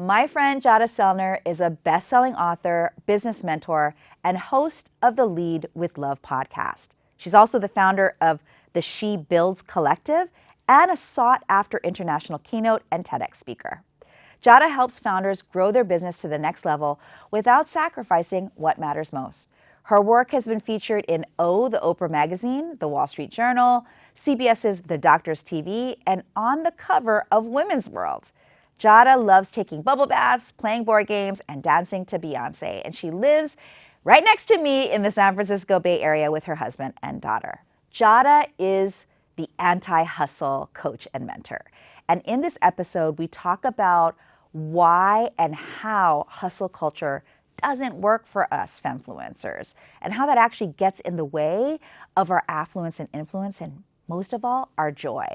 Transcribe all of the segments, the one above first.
My friend Jadah Sellner is a best-selling author, business mentor, and host of the Lead with Love podcast. She's also the founder of the She Builds Collective and a sought-after international keynote and TEDx speaker. Jadah helps founders grow their business to the next level without sacrificing what matters most. Her work has been featured in the Oprah magazine, the Wall Street Journal, CBS's The Doctor's TV, and on the cover of Women's World. Jadah loves taking bubble baths, playing board games, and dancing to Beyonce. And she lives right next to me in the San Francisco Bay Area with her husband and daughter. Jadah is the anti-hustle coach and mentor. And in this episode, we talk about why and how hustle culture doesn't work for us femfluencers and how that actually gets in the way of our affluence and influence and most of all, our joy.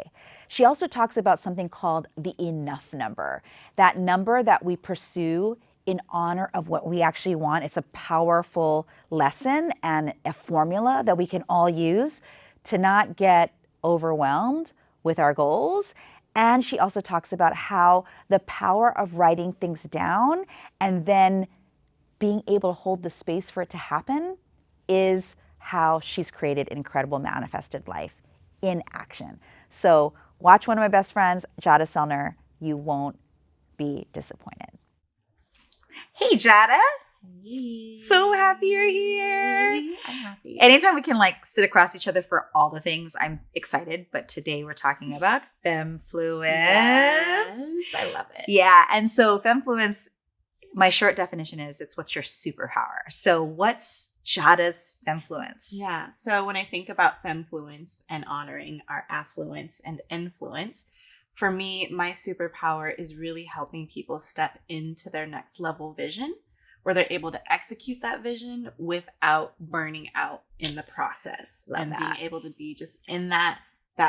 She also talks about something called the enough number, that number that we pursue in honor of what we actually want. It's a powerful lesson and a formula that we can all use to not get overwhelmed with our goals. And she also talks about how the power of writing things down and then being able to hold the space for it to happen is how she's created an incredible manifested life in action. So watch one of my best friends, Jadah Sellner. You won't be disappointed. Hey, Jadah. Hey. So happy you're here. I'm happy. Anytime we can sit across each other for all the things, I'm excited. But today we're talking about femfluence. Yes, I love it. Yeah. And so femfluence, my short definition is it's what's your superpower. So what's Jadah's femfluence? Yeah. So when I think about femfluence and honoring our affluence and influence, for me, my superpower is really helping people step into their next level vision where they're able to execute that vision without burning out in the process. Love and that. Being able to be just in that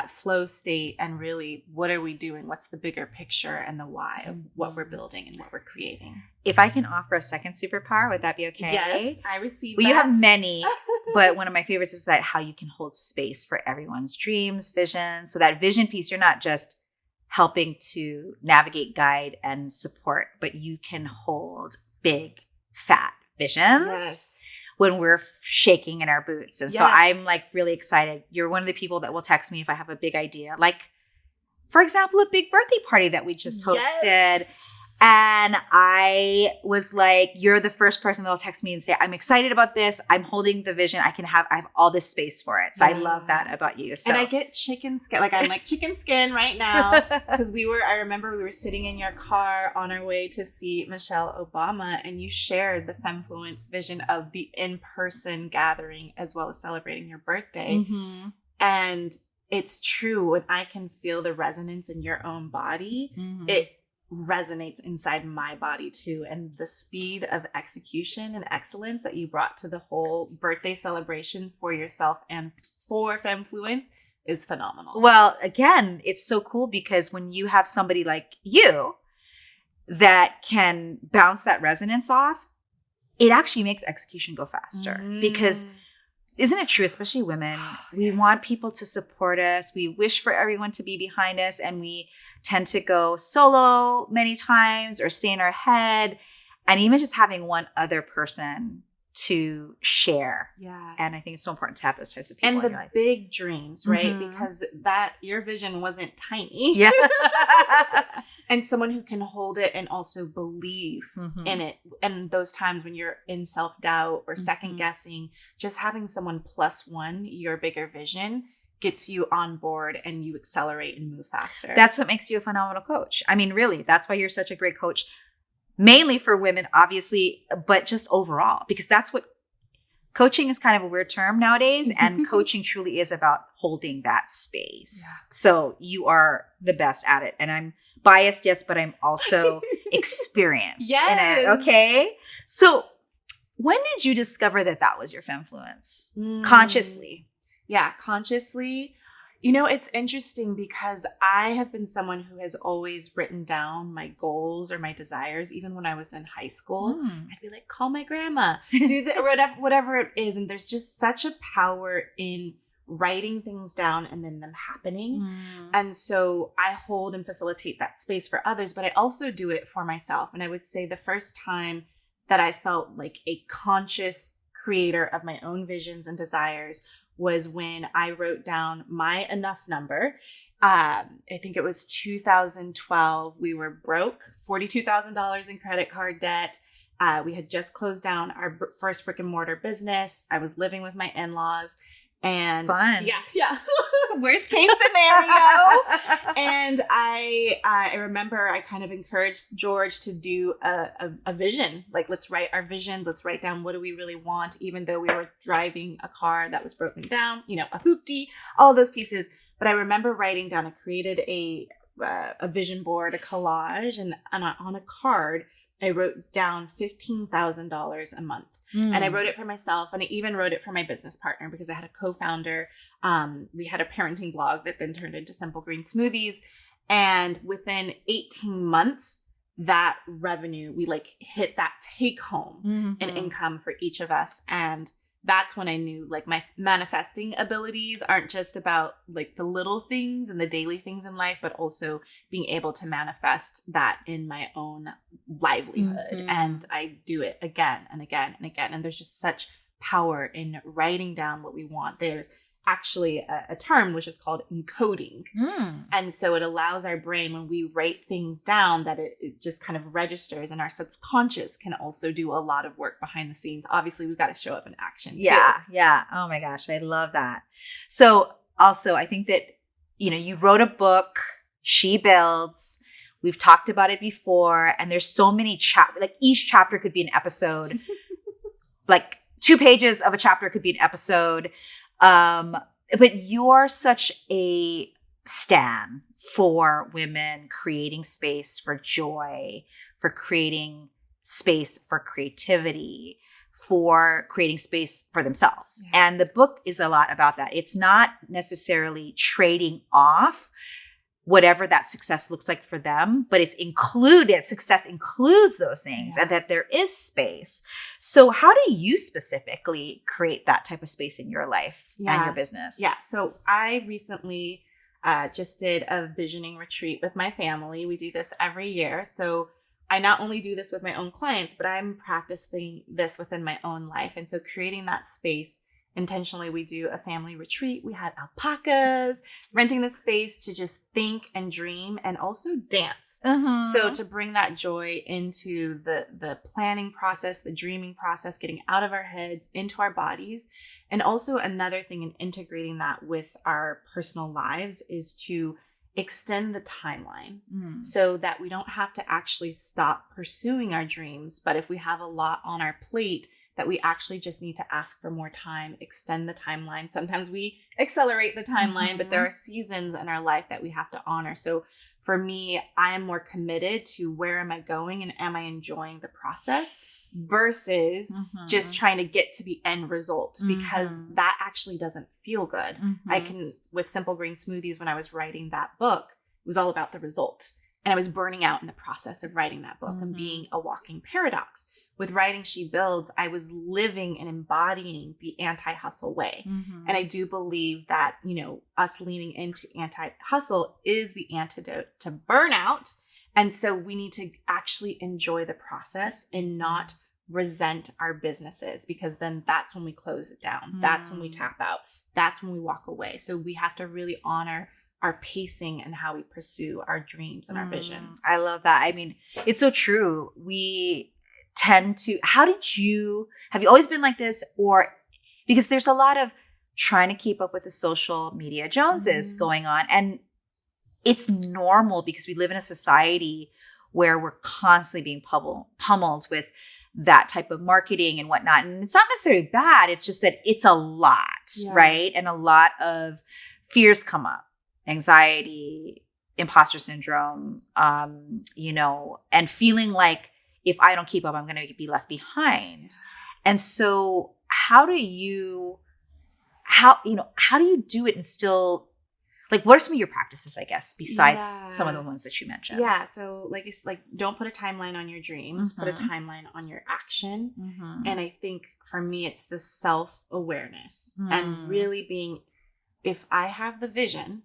flow state and really what are we doing? What's the bigger picture and the why of what we're building and what we're creating? If I can offer a second superpower, would that be okay? Yes, I received Well, that. you have many, but one of my favorites is that how you can hold space for everyone's dreams, vision. So that vision piece, you're not just helping to navigate, guide, and support, but you can hold big, fat visions. Yes. When we're shaking in our boots. And so Yes. I'm really excited. You're one of the people that will text me if I have a big idea. Like, for example, a big birthday party that we just hosted. Yes. And I was like, you're the first person that'll text me and say, I'm excited about this. I'm holding the vision. I have all this space for it. So I love that about you. So And I get chicken skin. I'm like chicken skin right now. Because I remember we were sitting in your car on our way to see Michelle Obama, and you shared the femfluence vision of the in-person gathering as well as celebrating your birthday. Mhm. And it's true, when I can feel the resonance in your own body, Mhm. it resonates inside my body too. And the speed of execution and excellence that you brought to the whole birthday celebration for yourself and for femfluence is phenomenal. Well, again, it's so cool because when you have somebody like you that can bounce that resonance off, it actually makes execution go faster. Because isn't it true, especially women, we want people to support us. We wish for everyone to be behind us, and we tend to go solo many times or stay in our head. And even just having one other person to share. Yeah. And I think it's so important to have those types of people And in the your life. big dreams, right? Mhm. Because your vision wasn't tiny. Yeah. And someone who can hold it and also believe Mhm. in it. And those times when you're in self-doubt or Mhm. second guessing, just having someone plus one your bigger vision gets you on board and you accelerate and move faster. That's what makes you a phenomenal coach. I mean, really, that's why you're such a great coach. Mainly for women, obviously, but just overall, because that's what coaching is kind of a weird term nowadays. And coaching truly is about holding that space. Yeah. So you are the best at it. And I'm biased, yes, but I'm also experienced in Yes. it. Okay. So when did you discover that was your femfluence? Consciously. Yeah, consciously. You know, it's interesting because I have been someone who has always written down my goals or my desires, even when I was in high school. I'd be like, call my grandma, do whatever it is. And there's just such a power in writing things down and then them happening. And so I hold and facilitate that space for others, but I also do it for myself. And I would say the first time that I felt like a conscious creator of my own visions and desires was when I wrote down my enough number. I think it was 2012. We were broke, $42,000 in credit card debt. We had just closed down our first brick and mortar business. I was living with my in-laws. And fun. Yeah. Worst case scenario. And I remember I kind of encouraged George to do a vision. Like, let's write our visions. Let's write down what do we really want, even though we were driving a car that was broken down, a hoopty, all those pieces. But I remember writing down, I created a vision board, a collage, and on a card, I wrote down $15,000 a month. And I wrote it for myself, and I even wrote it for my business partner because I had a co-founder. We had a parenting blog that then turned into Simple Green Smoothies. And within 18 months, that revenue, we hit that take home and income for each of us. And that's when I knew my manifesting abilities aren't just about the little things and the daily things in life, but also being able to manifest that in my own livelihood. And I do it again and again and again. And there's just such power in writing down what we want. There's actually a term which is called encoding. And so it allows our brain, when we write things down, that it just kind of registers, and our subconscious can also do a lot of work behind the scenes. Obviously, we've got to show up in action too. Yeah. Oh my gosh, I love that. So also, I think that, you wrote a book, She Builds. We've talked about it before, and there's so many each chapter could be an episode. 2 pages of a chapter could be an episode. But you're such a stan for women creating space for joy, for creating space for creativity, for creating space for themselves. Yeah. And the book is a lot about that. It's not necessarily trading off whatever that success looks like for them, but it's included. Success includes those things, and that there is space. So how do you specifically create that type of space in your life and your business? Yeah. So I recently just did a visioning retreat with my family. We do this every year. So I not only do this with my own clients, but I'm practicing this within my own life. And so creating that space intentionally, we do a family retreat. We had alpacas, renting the space to just think and dream and also dance. So to bring that joy into the planning process, the dreaming process, getting out of our heads into our bodies. And also another thing in integrating that with our personal lives is to extend the timeline so that we don't have to actually stop pursuing our dreams. But if we have a lot on our plate, that we actually just need to ask for more time, extend the timeline. Sometimes we accelerate the timeline, but there are seasons in our life that we have to honor. So for me, I am more committed to where am I going and am I enjoying the process versus just trying to get to the end result, because that actually doesn't feel good. I can, with Simple Green Smoothies, when I was writing that book, it was all about the result. And I was burning out in the process of writing that book and being a walking paradox. With writing She Builds, I was living and embodying the anti-hustle way. And I do believe that, us leaning into anti-hustle is the antidote to burnout. And so we need to actually enjoy the process and not resent our businesses, because then that's when we close it down. That's when we tap out. That's when we walk away. So we have to really honor our pacing and how we pursue our dreams and our visions. I love that. I mean, it's so true. We tend to, have you always been like this? Or because there's a lot of trying to keep up with the social media Joneses going on. And it's normal because we live in a society where we're constantly being pummeled with that type of marketing and whatnot. And it's not necessarily bad. It's just that it's a lot, right? And a lot of fears come up. Anxiety, imposter syndrome, and feeling like if I don't keep up, I'm going to be left behind. And so how do you do it and still, what are some of your practices, I guess, besides some of the ones that you mentioned? Yeah. So don't put a timeline on your dreams, put a timeline on your action. And I think for me, it's the self-awareness and really being if I have the vision,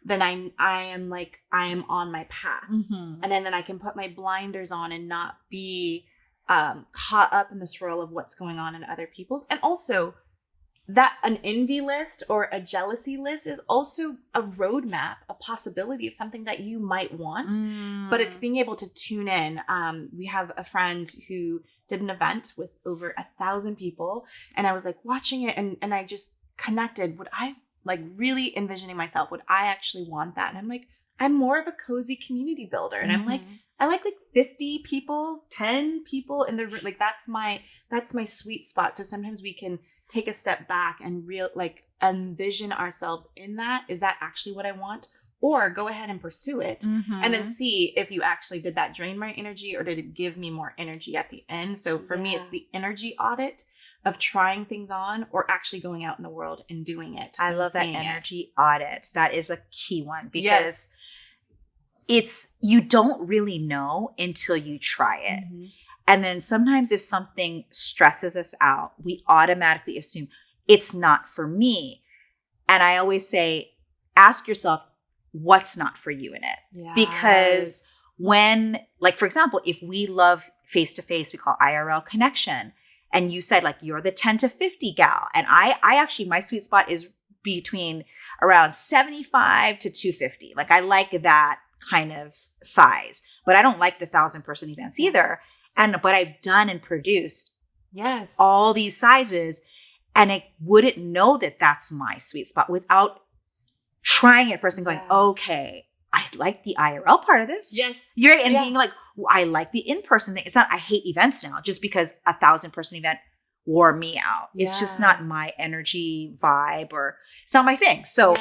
then I am on my path. And then I can put my blinders on and not be caught up in the swirl of what's going on in other people's. And also that an envy list or a jealousy list is also a roadmap, a possibility of something that you might want, but it's being able to tune in. We have a friend who did an event with over 1,000 people, and I was like watching it and I just connected. Would I like really envisioning myself? Would I actually want that? And I'm like, I'm more of a cozy community builder. And I'm like, I like 50 people, 10 people in the room. Like that's my sweet spot. So sometimes we can take a step back and envision ourselves in that. Is that actually what I want? Or go ahead and pursue it and then see if you actually did that drain my energy or did it give me more energy at the end? So for me, it's the energy audit of trying things on or actually going out in the world and doing it. I love that energy audit. That is a key one because you don't really know until you try it. And then sometimes if something stresses us out, we automatically assume it's not for me. And I always say, ask yourself, what's not for you in it? Yes. Because when, like, for example, if we love face-to-face, we call IRL connection. And you said like, you're the 10 to 50 gal. And I actually, my sweet spot is between around 75 to 250. Like I like that kind of size, but I don't like the 1,000-person events either. But I've done and produced all these sizes, and I wouldn't know that that's my sweet spot without trying it first and going, okay, I like the IRL part of this. Yes. You're right. And being like, I like the in-person thing. It's not, I hate events now just because 1,000-person event wore me out. It's just not my energy vibe or it's not my thing. So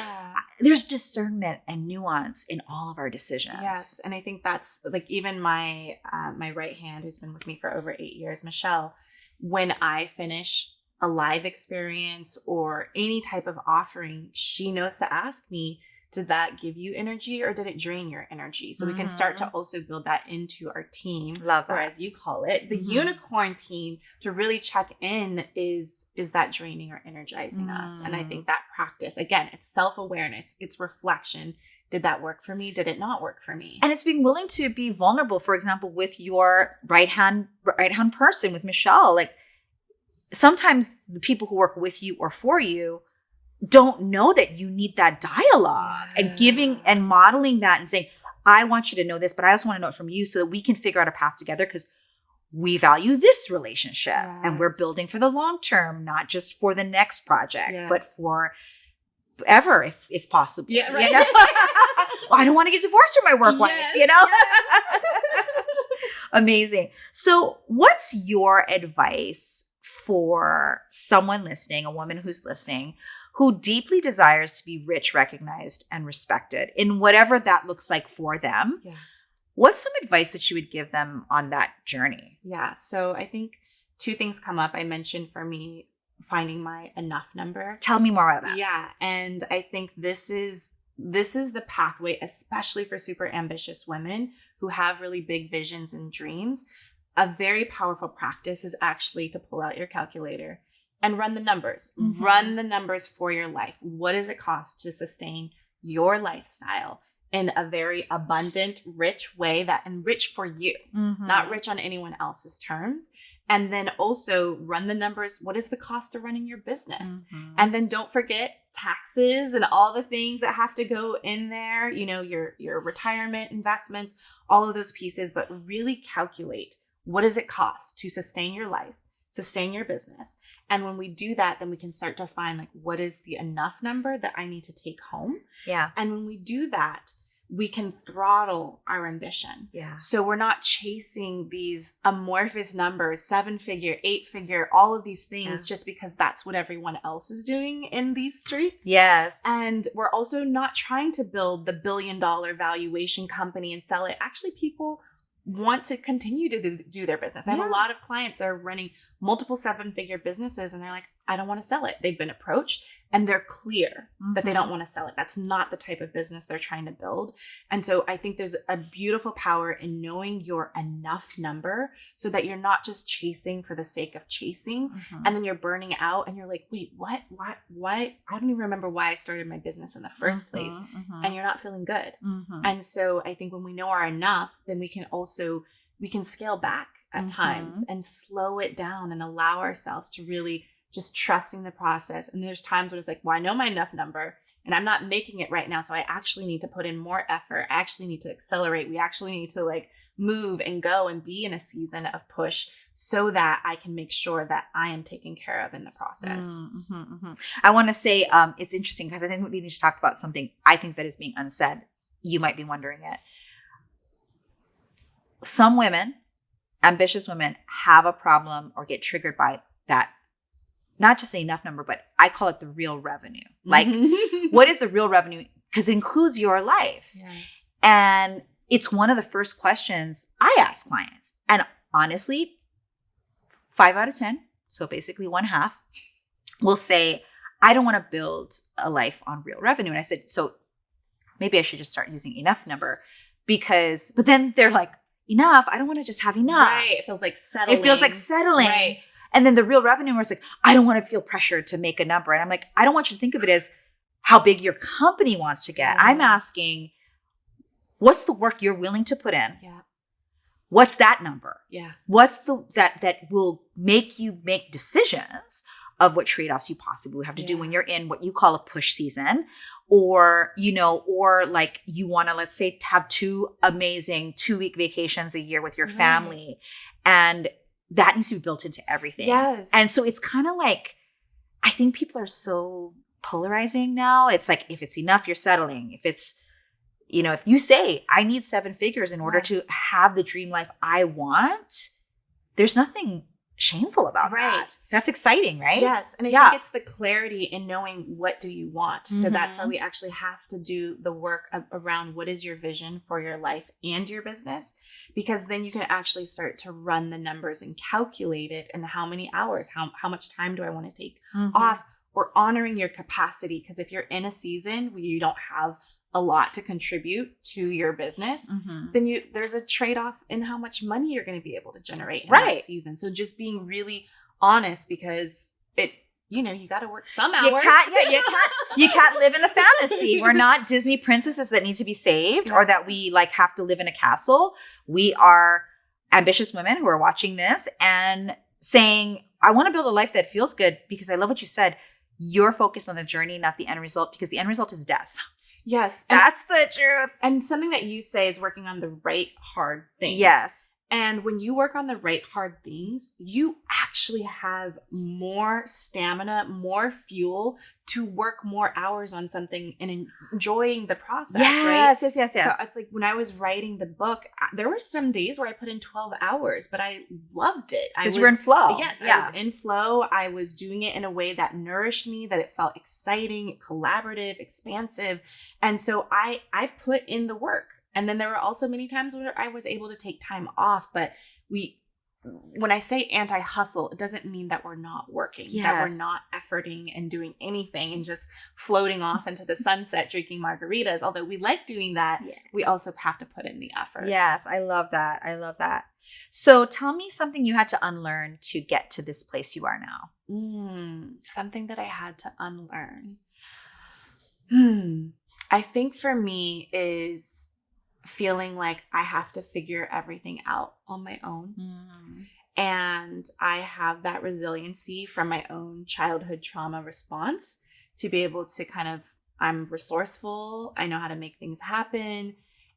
there's discernment and nuance in all of our decisions. Yes. And I think that's like even my right hand who's been with me for over 8 years, Michelle, when I finish a live experience or any type of offering, she knows to ask me, did that give you energy or did it drain your energy? So we can start to also build that into our team. Love that. Or as you call it, the unicorn team, to really check in is that draining or energizing us? And I think that practice, again, it's self-awareness, it's reflection. Did that work for me? Did it not work for me? And it's being willing to be vulnerable, for example, with your right hand person, with Michelle. Like sometimes the people who work with you or for you don't know that you need that dialogue and giving and modeling that and saying, I want you to know this, but I also want to know it from you so that we can figure out a path together because we value this relationship and we're building for the long term, not just for the next project, but for ever, if possible. Yeah, right. You know? Well, I don't want to get divorced from my work wife, you know? Yes. Amazing. So what's your advice for someone listening, a woman who's listening, who deeply desires to be rich, recognized, and respected in whatever that looks like for them? Yeah. What's some advice that you would give them on that journey? Yeah. So I think two things come up. I mentioned for me, finding my enough number. Tell me more about that. Yeah. And I think this is the pathway, especially for super ambitious women who have really big visions and dreams. A very powerful practice is actually to pull out your calculator and run the numbers. Run the numbers for your life. What does it cost to sustain your lifestyle in a very abundant, rich way and rich for you, not rich on anyone else's terms? And then also run the numbers. What is the cost of running your business? And then don't forget taxes and all the things that have to go in there, you know, your retirement investments, all of those pieces, but really calculate what does it cost to sustain your life, sustain your business. And when we do that, then we can start to find like, what is the enough number that I need to take home? Yeah. And when we do that, we can throttle our ambition. Yeah. So we're not chasing these amorphous numbers, 7-figure, 8-figure, all of these things just because that's what everyone else is doing in these streets. Yes. And we're also not trying to build the $1 billion valuation company and sell it. Actually, people want to continue to do their business. I have a lot of clients that are running multiple 7-figure businesses and they're like, I don't want to sell it. They've been approached and they're clear that they don't want to sell it. That's not the type of business they're trying to build. And so I think there's a beautiful power in knowing your enough number so that you're not just chasing for the sake of chasing. And then you're burning out and you're like, wait, what? I don't even remember why I started my business in the first place. And you're not feeling good. And so I think when we know our enough, then we can scale back at times and slow it down and allow ourselves to really just trusting the process. And there's times when it's like, well, I know my enough number and I'm not making it right now. So I actually need to put in more effort. I actually need to accelerate. We actually need to like move and go and be in a season of push so that I can make sure that I am taken care of in the process. I want to say it's interesting because I think we just talked about something I think that is being unsaid. You might be wondering it. Some women, ambitious women, have a problem or get triggered by that. Not just an enough number, but I call it the real revenue. Like, what is the real revenue? Because it includes your life. Yes. And it's one of the first questions I ask clients. And honestly, 5 out of 10, so basically 1/2, will say, I don't want to build a life on real revenue. And I said, so maybe I should just start using enough number but then they're like, enough? I don't want to just have enough. Right. It feels like settling. Right. And then the real revenue was like, I don't want to feel pressured to make a number. And I'm like, I don't want you to think of it as how big your company wants to get. I'm asking, what's the work you're willing to put in? Yeah. What's that number? Yeah. What's that will make you make decisions of what trade-offs you possibly have to do when you're in what you call a push season, or like you want to, let's say, have 2 amazing 2-week vacations a year with your family. And that needs to be built into everything. Yes. And so it's kind of like, I think people are so polarizing now. It's like, if it's enough, you're settling. If it's, if you say, I need 7 figures in order to have the dream life I want, there's nothing shameful about that. That's exciting, right? Yes. And I think it's the clarity in knowing what do you want. So that's why we actually have to do the work around what is your vision for your life and your business, because then you can actually start to run the numbers and calculate it and how many hours, how much time do I want to take off, or honoring your capacity. Because if you're in a season where you don't have a lot to contribute to your business, then there's a trade-off in how much money you're going to be able to generate in that season. So just being really honest, because you got to work some hours. You can't live in the fantasy. We're not Disney princesses that need to be saved or that we like have to live in a castle. We are ambitious women who are watching this and saying, I want to build a life that feels good, because I love what you said. You're focused on the journey, not the end result, because the end result is death. Yes. That's the truth. And something that you say is working on the right hard things. Yes. And when you work on the right hard things, you actually have more stamina, more fuel to work more hours on something and enjoying the process, right? Yes. So it's like when I was writing the book, there were some days where I put in 12 hours, but I loved it. Because you were in flow. Yes, I was in flow. I was doing it in a way that nourished me, that it felt exciting, collaborative, expansive. And so I put in the work. And then there were also many times where I was able to take time off. But when I say anti-hustle, it doesn't mean that we're not working, that we're not efforting and doing anything and just floating off into the sunset, drinking margaritas. Although we like doing that, we also have to put in the effort. Yes, I love that. So tell me something you had to unlearn to get to this place you are now. Something that I had to unlearn. I think for me is feeling like I have to figure everything out on my own. And I have that resiliency from my own childhood trauma response to be able to I'm resourceful. I know how to make things happen.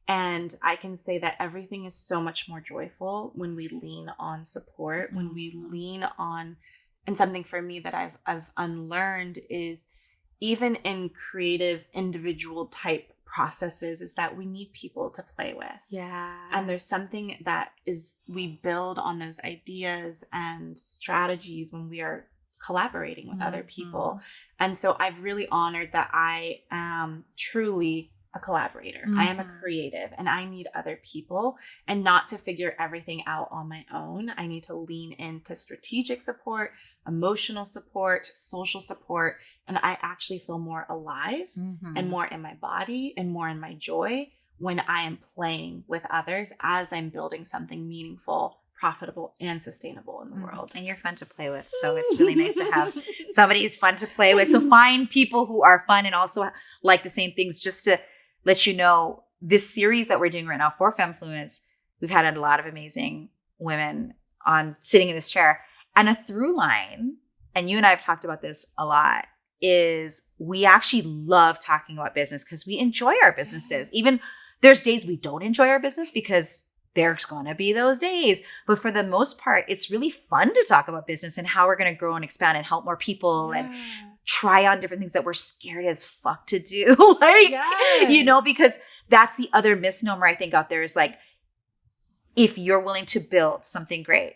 And I can say that everything is so much more joyful when we lean on support, when we lean on, and something for me that I've unlearned is even in creative individual type processes is that we need people to play with. Yeah. And there's something that we build on those ideas and strategies when we are collaborating with other people. And so I've really honored that I am truly a collaborator. I am a creative, and I need other people, and not to figure everything out on my own. I need to lean into strategic support, emotional support, social support, and I actually feel more alive and more in my body and more in my joy when I am playing with others as I'm building something meaningful, profitable, and sustainable in the world. And you're fun to play with. So it's really nice to have somebody who's fun to play with. So find people who are fun and also like the same things. Just to let you know, this series that we're doing right now for Femfluence, we've had a lot of amazing women on sitting in this chair. And a through line, and you and I have talked about this a lot, is we actually love talking about business because we enjoy our businesses. Even there's days we don't enjoy our business because there's going to be those days. But for the most part, it's really fun to talk about business and how we're going to grow and expand and help more people and try on different things that we're scared as fuck to do. Because that's the other misnomer I think out there is like, if you're willing to build something great,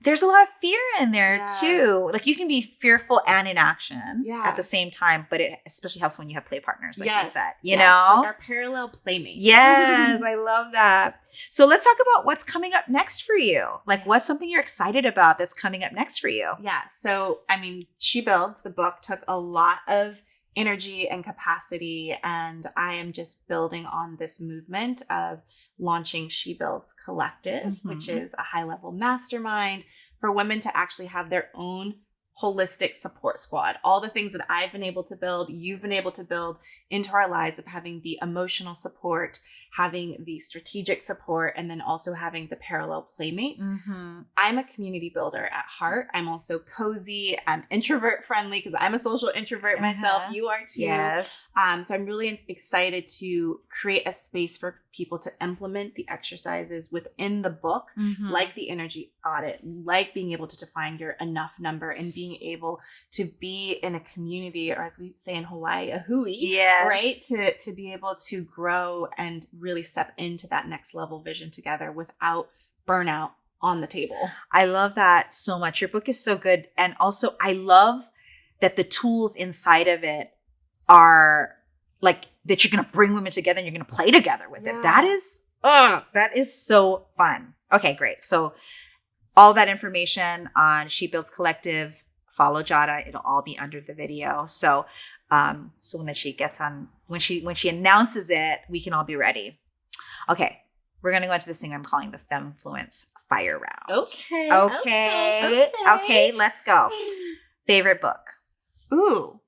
there's a lot of fear in there too. Like you can be fearful and in action at the same time, but it especially helps when you have play partners, like you said, you know? Like our parallel playmates. Yes, I love that. So let's talk about what's coming up next for you. Like what's something you're excited about that's coming up next for you? Yeah. So, I mean, She Builds, the book, took a lot of energy and capacity, and I am just building on this movement of launching She Builds Collective, which is a high-level mastermind for women to actually have their own holistic support squad. All the things that I've been able to build, you've been able to build into our lives, of having the emotional support, having the strategic support, and then also having the parallel playmates. I'm a community builder at heart. I'm also cozy. I'm introvert friendly because I'm a social introvert myself. You are too. Yes. So I'm really excited to create a space for people to implement the exercises within the book, like the energy audit, like being able to define your enough number, and being able to be in a community, or as we say in Hawaii, a hui, right? To be able to grow and really step into that next level vision together without burnout on the table. I love that so much. Your book is so good. And also I love that the tools inside of it are like that you're going to bring women together and you're going to play together with it. That is so fun. Okay, great. So all that information on She Builds Collective, follow Jadah. It'll all be under the video. So when she gets on, when she announces it, we can all be ready. Okay. We're going to go into this thing I'm calling the Femfluence Fire Round. Okay. Let's go. Favorite book? Ooh.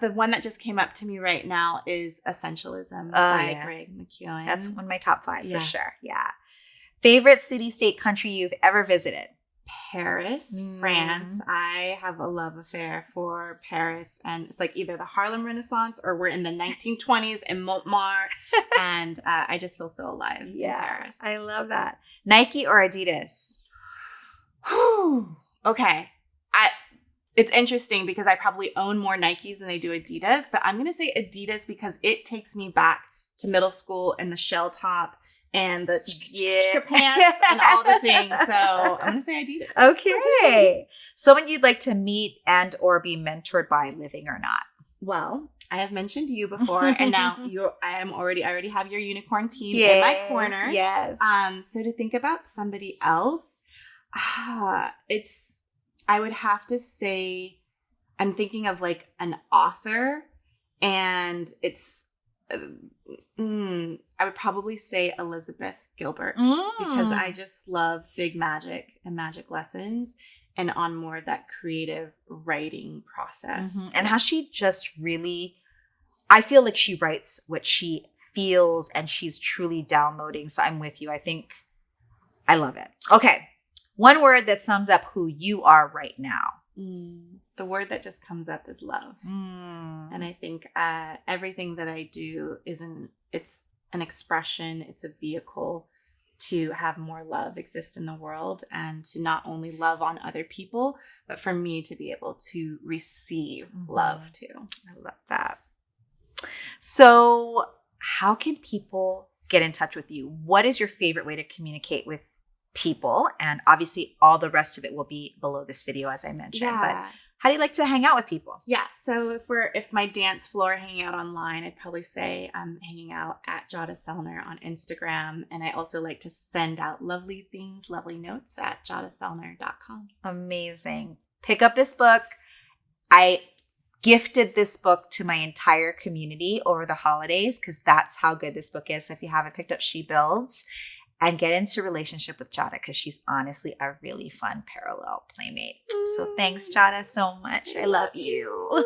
The one that just came up to me right now is Essentialism by Greg McKeown. That's one of my top 5 for sure. Yeah. Favorite city, state, country you've ever visited? Paris, France. I have a love affair for Paris, and it's like either the Harlem Renaissance or we're in the 1920s in Montmartre, and I just feel so alive in Paris. I love that. Nike or Adidas? Okay. It's interesting because I probably own more Nikes than I do Adidas, but I'm going to say Adidas because it takes me back to middle school and the shell top and the pants and all the things. So I'm going to say Adidas. Okay. Someone you'd like to meet and or be mentored by, living or not? Well, I have mentioned you before, and now I already have your unicorn team in my corner. Yes. So to think about somebody else, I would have to say, I'm thinking of like an author, and it's, I would probably say Elizabeth Gilbert because I just love big magic and magic lessons and on more of that creative writing process. And how she just really, I feel like she writes what she feels and she's truly downloading. So I'm with you. I think I love it. Okay. One word that sums up who you are right now. The word that just comes up is love. And I think everything that I do it's an expression, it's a vehicle to have more love exist in the world, and to not only love on other people, but for me to be able to receive love too. I love that. So how can people get in touch with you? What is your favorite way to communicate with people. And obviously all the rest of it will be below this video, as I mentioned. Yeah. But how do you like to hang out with people? Yeah. So if my dance floor hanging out online, I'd probably say I'm hanging out at Jadah Sellner on Instagram. And I also like to send out lovely things, lovely notes at jadahtsellner.com. Amazing. Pick up this book. I gifted this book to my entire community over the holidays because that's how good this book is. So if you haven't picked up She Builds, and get into a relationship with Jadah because she's honestly a really fun parallel playmate. So thanks, Jadah, so much. I love you.